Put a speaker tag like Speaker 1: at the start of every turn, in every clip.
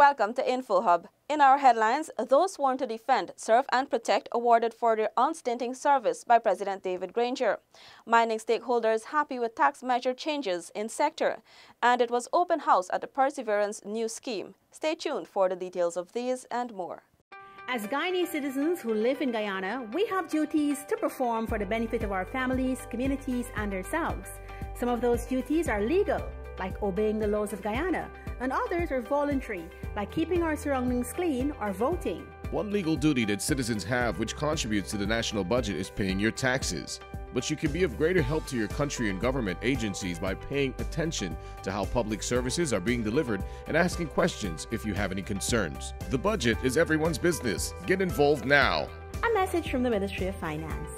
Speaker 1: Welcome to InfoHub. In our headlines, those sworn to defend, serve and protect awarded for their unstinting service by President David Granger. Mining stakeholders happy with tax measure changes in sector. And it was open house at the Perseverance new scheme. Stay tuned for the details of these and more.
Speaker 2: As Guyanese citizens who live in Guyana, we have duties to perform for the benefit of our families, communities, and ourselves. Some of those duties are legal, like obeying the laws of Guyana, and others are voluntary, like keeping our surroundings clean or voting.
Speaker 3: One legal duty that citizens have which contributes to the national budget is paying your taxes. But you can be of greater help to your country and government agencies by paying attention to how public services are being delivered and asking questions if you have any concerns. The budget is everyone's business. Get involved now.
Speaker 2: A message from the Ministry of Finance.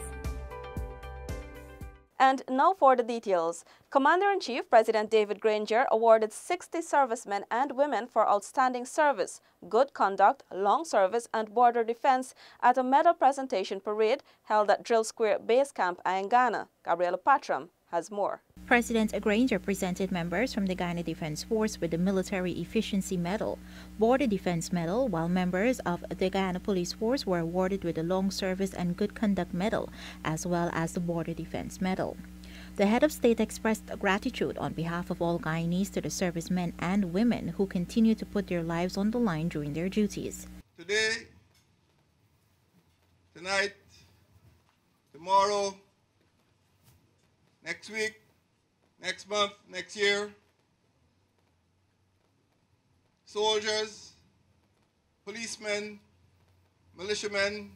Speaker 1: And now for the details. Commander-in-Chief President David Granger awarded 60 servicemen and women for outstanding service, good conduct, long service and border defense at a medal presentation parade held at Drill Square Base Camp in Ghana. Gabriela Patram has more.
Speaker 4: President Granger presented members from the Guyana Defense Force with the Military Efficiency Medal, Border Defense Medal, while members of the Guyana Police Force were awarded with the Long Service and Good Conduct Medal, as well as the Border Defense Medal. The head of state expressed gratitude on behalf of all Guyanese to the servicemen and women who continue to put their lives on the line during their duties.
Speaker 5: Today, tonight, tomorrow, next week, next month, next year, soldiers, policemen, militiamen,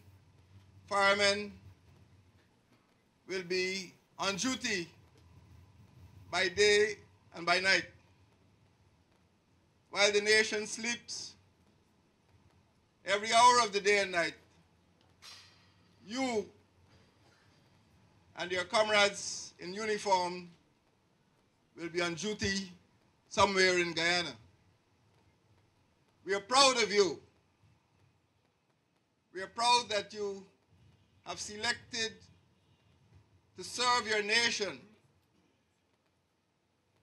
Speaker 5: firemen will be on duty by day and by night. While the nation sleeps, every hour of the day and night, you and your comrades in uniform will be on duty somewhere in Guyana. We are proud of you. We are proud that you have selected to serve your nation.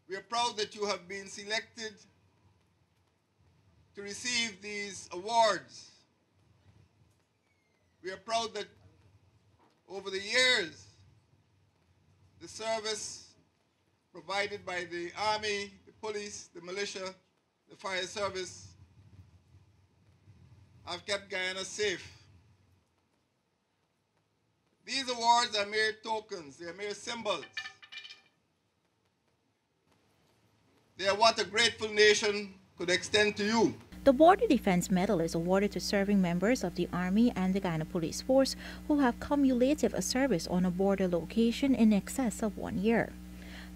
Speaker 5: We are proud that you have been selected to receive these awards. We are proud that over the years, the service provided by the Army, the police, the militia, the fire service have kept Guyana safe. These awards are mere tokens, they are mere symbols. They are what a grateful nation could extend to you.
Speaker 4: The Border Defense Medal is awarded to serving members of the Army and the Guyana Police Force who have cumulative service on a border location in excess of 1 year.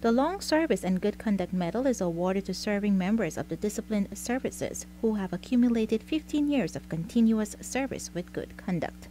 Speaker 4: The Long Service and Good Conduct Medal is awarded to serving members of the disciplined services who have accumulated 15 years of continuous service with good conduct.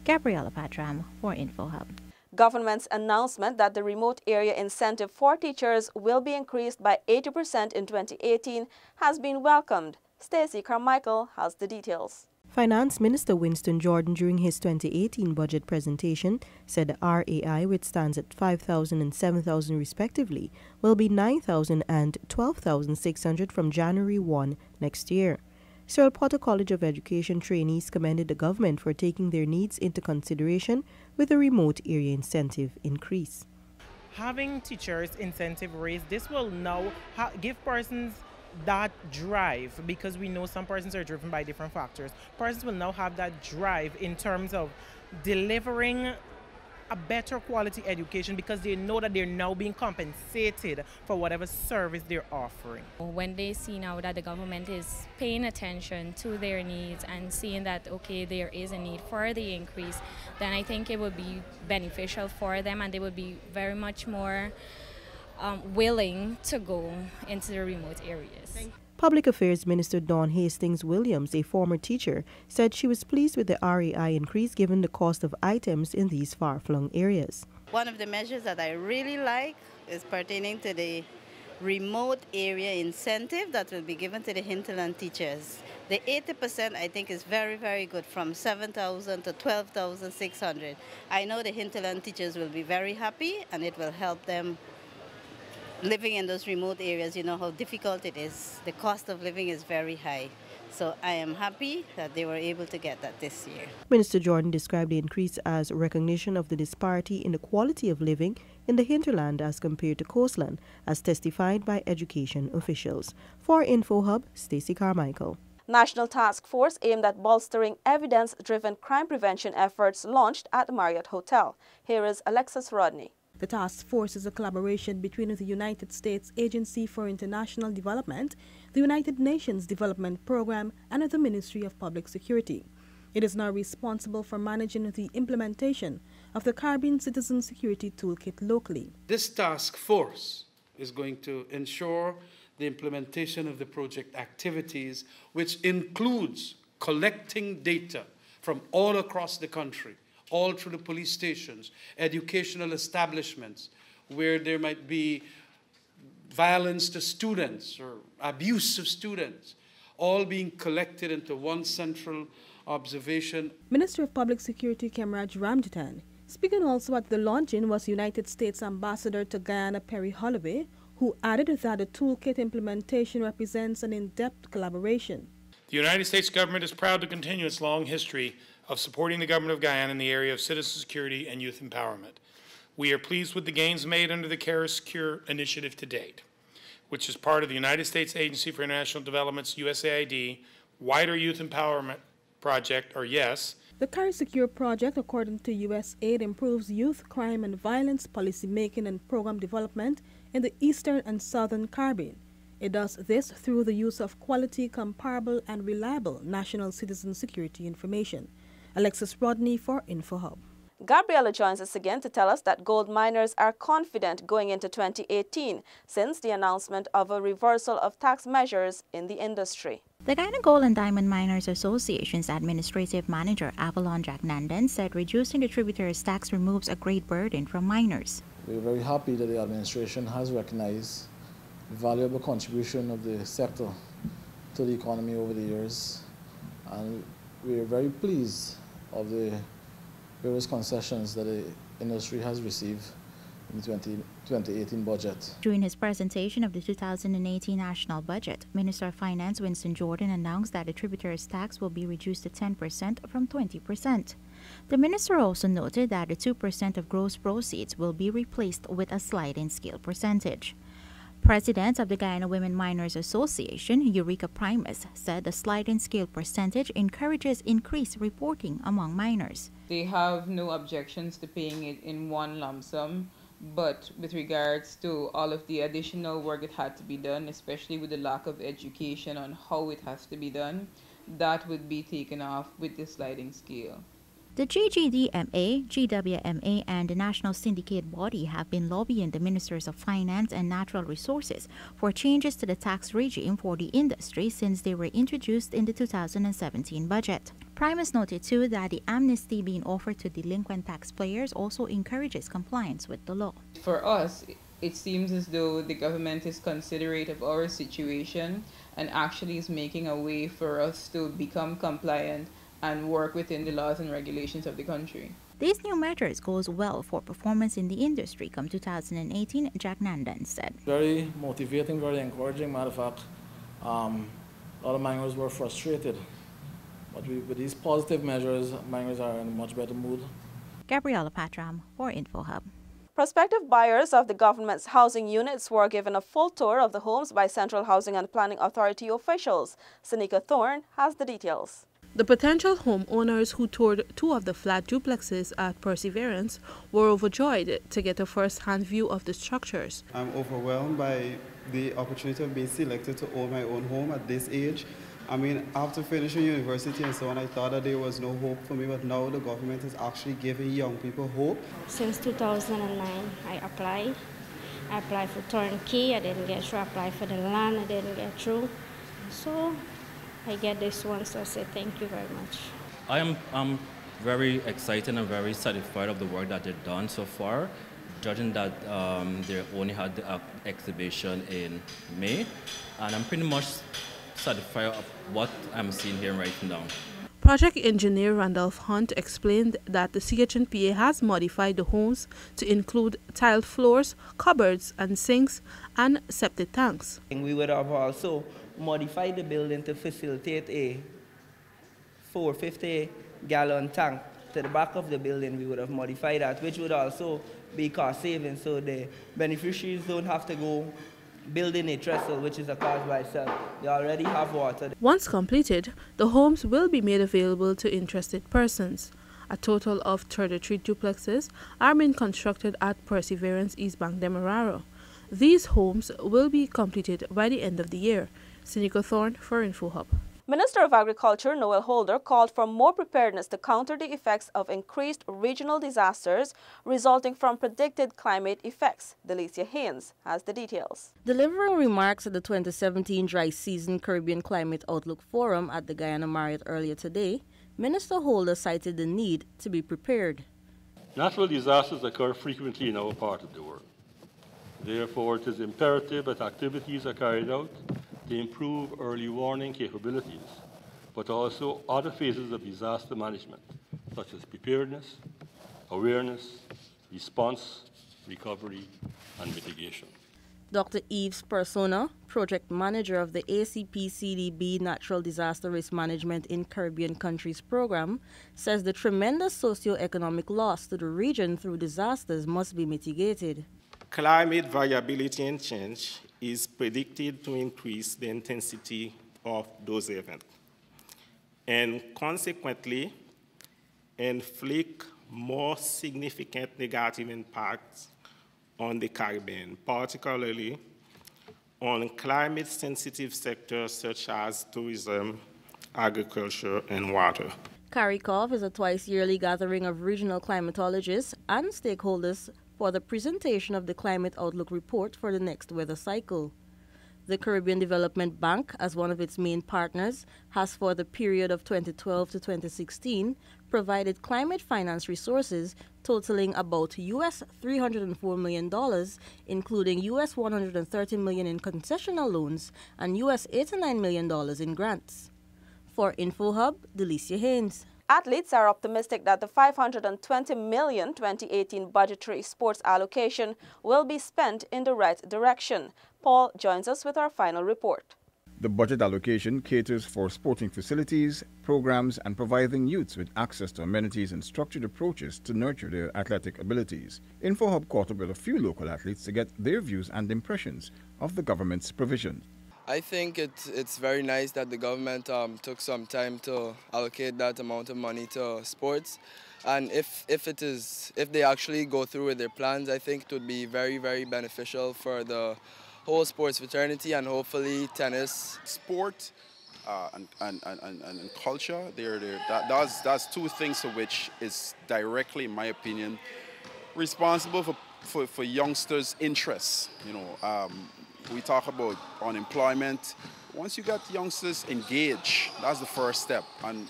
Speaker 4: Gabriela Patram for InfoHub.
Speaker 1: Government's announcement that the remote area incentive for teachers will be increased by 80% in 2018 has been welcomed. Stacey Carmichael has the details.
Speaker 6: Finance Minister Winston Jordan, during his 2018 budget presentation, said the RAI, which stands at 5,000 and 7,000 respectively, will be 9,000 and 12,600 from January 1 next year. Cyril Potter College of Education trainees commended the government for taking their needs into consideration with the remote area incentive increase.
Speaker 7: Having teachers incentive raised, this will now give persons that drive, because we know some persons are driven by different factors. Persons will now have that drive in terms of delivering a better quality education because they know that they're now being compensated for whatever service they're offering.
Speaker 8: When they see now that the government is paying attention to their needs and seeing that, okay, there is a need for the increase, then I think it would be beneficial for them and they would be very much more willing to go into the remote areas.
Speaker 6: Public Affairs Minister Dawn Hastings Williams, a former teacher, said she was pleased with the RAI increase given the cost of items in these far-flung areas.
Speaker 9: One of the measures that I really like is pertaining to the remote area incentive that will be given to the hinterland teachers. The 80% I think is very, very good, from 7,000 to 12,600. I know the hinterland teachers will be very happy and it will help them living in those remote areas. You know how difficult it is. The cost of living is very high. So I am happy that they were able to get that this year.
Speaker 6: Minister Jordan described the increase as recognition of the disparity in the quality of living in the hinterland as compared to coastland, as testified by education officials. For InfoHub, Stacey Carmichael.
Speaker 1: National Task Force aimed at bolstering evidence-driven crime prevention efforts launched at the Marriott Hotel. Here is Alexis Rodney.
Speaker 10: The task force is a collaboration between the United States Agency for International Development, the United Nations Development Program, and the Ministry of Public Security. It is now responsible for managing the implementation of the Caribbean Citizen Security Toolkit locally.
Speaker 11: This task force is going to ensure the implementation of the project activities, which includes collecting data from all across the country, all through the police stations, educational establishments, where there might be violence to students or abuse of students, all being collected into one central observation.
Speaker 10: Minister of Public Security Kemraj Ramjitan. Speaking also at the launching was United States Ambassador to Guyana Perry Holloway, who added that the toolkit implementation represents an in-depth collaboration.
Speaker 12: The United States government is proud to continue its long history of supporting the government of Guyana in the area of citizen security and youth empowerment. We are pleased with the gains made under the CARE Secure initiative to date, which is part of the United States Agency for International Development's USAID Wider Youth Empowerment Project, or YES.
Speaker 10: The CARE Secure project, according to USAID, improves youth crime and violence policy making and program development in the eastern and southern Caribbean. It does this through the use of quality, comparable, and reliable national citizen security information. Alexis Rodney for InfoHub.
Speaker 1: Gabriela joins us again to tell us that gold miners are confident going into 2018 since the announcement of a reversal of tax measures in the industry.
Speaker 4: The Guyana Gold and Diamond Miners Association's Administrative Manager Avalon Jack Nandan said reducing the tributaries tax removes a great burden from miners.
Speaker 13: We're very happy that the administration has recognized the valuable contribution of the sector to the economy over the years, and we're very pleased of the various concessions that the industry has received in the 2018 budget.
Speaker 4: During his presentation of the 2018 national budget, Minister of Finance Winston Jordan announced that the tributaries tax will be reduced to 10% from 20%. The minister also noted that the 2% of gross proceeds will be replaced with a sliding scale percentage. President of the Guyana Women Miners Association, Eureka Primus, said the sliding scale percentage encourages increased reporting among miners.
Speaker 14: They have no objections to paying it in one lump sum, but with regards to all of the additional work that had to be done, especially with the lack of education on how it has to be done, that would be taken off with the sliding scale.
Speaker 4: The GGDMA, GWMA, and the National Syndicate Body have been lobbying the Ministers of Finance and Natural Resources for changes to the tax regime for the industry since they were introduced in the 2017 budget. Primus noted too that the amnesty being offered to delinquent taxpayers also encourages compliance with the law.
Speaker 14: For us, it seems as though the government is considerate of our situation and actually is making a way for us to become compliant and work within the laws and regulations of the country.
Speaker 4: These new measures goes well for performance in the industry come 2018, Jack Nandan said.
Speaker 13: Very motivating, very encouraging. Matter of fact, a lot of miners were frustrated. But with these positive measures, miners are in a much better mood.
Speaker 4: Gabriela Patram for InfoHub.
Speaker 1: Prospective buyers of the government's housing units were given a full tour of the homes by Central Housing and Planning Authority officials. Seneca Thorne has the details.
Speaker 15: The potential homeowners who toured two of the flat duplexes at Perseverance were overjoyed to get a first-hand view of the structures.
Speaker 16: I'm overwhelmed by the opportunity of being selected to own my own home at this age. I mean, after finishing university and so on, I thought that there was no hope for me, but now the government is actually giving young people hope.
Speaker 17: Since 2009, I applied. I applied for turnkey, I didn't get through. I applied for the land, I didn't get through. So I get this one, so I say thank you very much.
Speaker 18: I'm very excited and very satisfied of the work that they've done so far, judging that they only had the exhibition in May, and I'm pretty much satisfied of what I'm seeing here right now.
Speaker 15: Project engineer Randolph Hunt explained that the CHNPA has modified the homes to include tiled floors, cupboards and sinks, and septic tanks.
Speaker 19: We would have also modify the building to facilitate a 450-gallon tank to the back of the building. We would have modified that, which would also be cost saving, so the beneficiaries don't have to go building a trestle, which is a cost by itself. They already have water.
Speaker 15: Once completed, the homes will be made available to interested persons. A total of 33 duplexes are being constructed at Perseverance East Bank Demerara. These homes will be completed by the end of the year. Sineca Thorne for InfoHub.
Speaker 1: Minister of Agriculture Noel Holder called for more preparedness to counter the effects of increased regional disasters resulting from predicted climate effects. Delicia Haynes has the details.
Speaker 6: Delivering remarks at the 2017 Dry Season Caribbean Climate Outlook Forum at the Guyana Marriott earlier today, Minister Holder cited the need to be prepared.
Speaker 20: Natural disasters occur frequently in our part of the world. Therefore, it is imperative that activities are carried out to improve early warning capabilities, but also other phases of disaster management, such as preparedness, awareness, response, recovery, and mitigation.
Speaker 6: Dr. Yves Persona, Project Manager of the ACP-CDB Natural Disaster Risk Management in Caribbean Countries program, says the tremendous socio-economic loss to the region through disasters must be mitigated.
Speaker 21: Climate variability and change is predicted to increase the intensity of those events and consequently inflict more significant negative impacts on the Caribbean, particularly on climate-sensitive sectors such as tourism, agriculture, and water.
Speaker 6: CARICOV is a twice-yearly gathering of regional climatologists and stakeholders for the presentation of the Climate Outlook Report for the next weather cycle. The Caribbean Development Bank, as one of its main partners, has for the period of 2012 to 2016 provided climate finance resources totaling about US $304 million, including US $130 million in concessional loans and US $89 million in grants. For InfoHub, Delicia Haynes.
Speaker 1: Athletes are optimistic that the $520 million 2018 budgetary sports allocation will be spent in the right direction. Paul joins us with our final report.
Speaker 22: The budget allocation caters for sporting facilities, programs, and providing youths with access to amenities and structured approaches to nurture their athletic abilities. InfoHub caught up with a few local athletes to get their views and impressions of the government's provision.
Speaker 23: I think it's very nice that the government took some time to allocate that amount of money to sports, and if they actually go through with their plans, I think it would be very, very beneficial for the whole sports fraternity and hopefully tennis.
Speaker 24: Sport and culture, that's two things to which is directly, in my opinion, responsible for youngsters' interests. You know. We talk about unemployment. Once you got youngsters engaged, that's the first step. And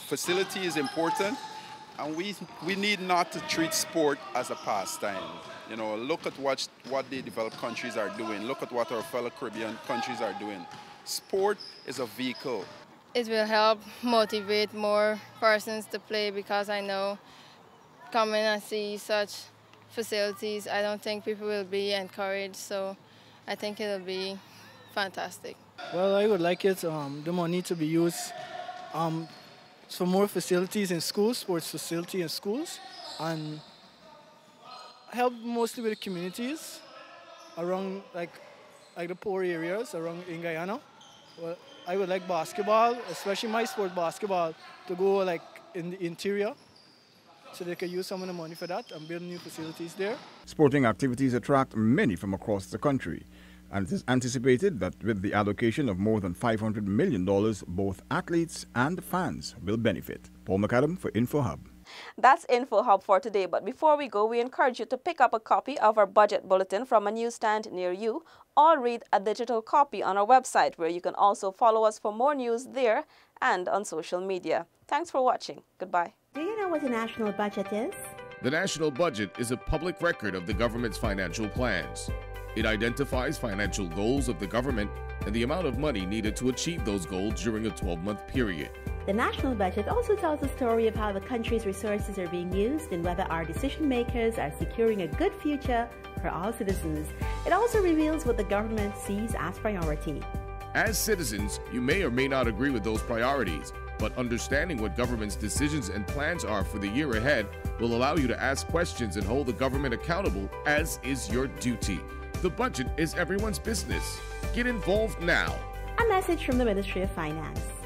Speaker 24: facility is important, and we need not to treat sport as a pastime. You know, look at what the developed countries are doing. Look at what our fellow Caribbean countries are doing. Sport is a vehicle.
Speaker 25: It will help motivate more persons to play, because I know coming and see such facilities, I don't think people will be encouraged. So I think it'll be fantastic.
Speaker 26: Well, I would like the money to be used for more facilities in schools, sports facility in schools, and help mostly with the communities around like the poor areas around in Guyana. Well, I would like basketball, especially my sport basketball, to go like in the interior, so they could use some of the money for that and build new facilities there.
Speaker 22: Sporting activities attract many from across the country, and it is anticipated that with the allocation of more than $500 million, both athletes and fans will benefit. Paul McAdam for InfoHub.
Speaker 1: That's InfoHub for today, but before we go, we encourage you to pick up a copy of our budget bulletin from a newsstand near you, or read a digital copy on our website, where you can also follow us for more news there and on social media. Thanks for watching. Goodbye.
Speaker 2: Do you know what the national budget is?
Speaker 3: The national budget is a public record of the government's financial plans. It identifies financial goals of the government and the amount of money needed to achieve those goals during a 12-month period.
Speaker 2: The national budget also tells the story of how the country's resources are being used and whether our decision makers are securing a good future for all citizens. It also reveals what the government sees as priority.
Speaker 3: As citizens, you may or may not agree with those priorities, but understanding what government's decisions and plans are for the year ahead will allow you to ask questions and hold the government accountable, as is your duty. The budget is everyone's business. Get involved now.
Speaker 2: A message from the Ministry of Finance.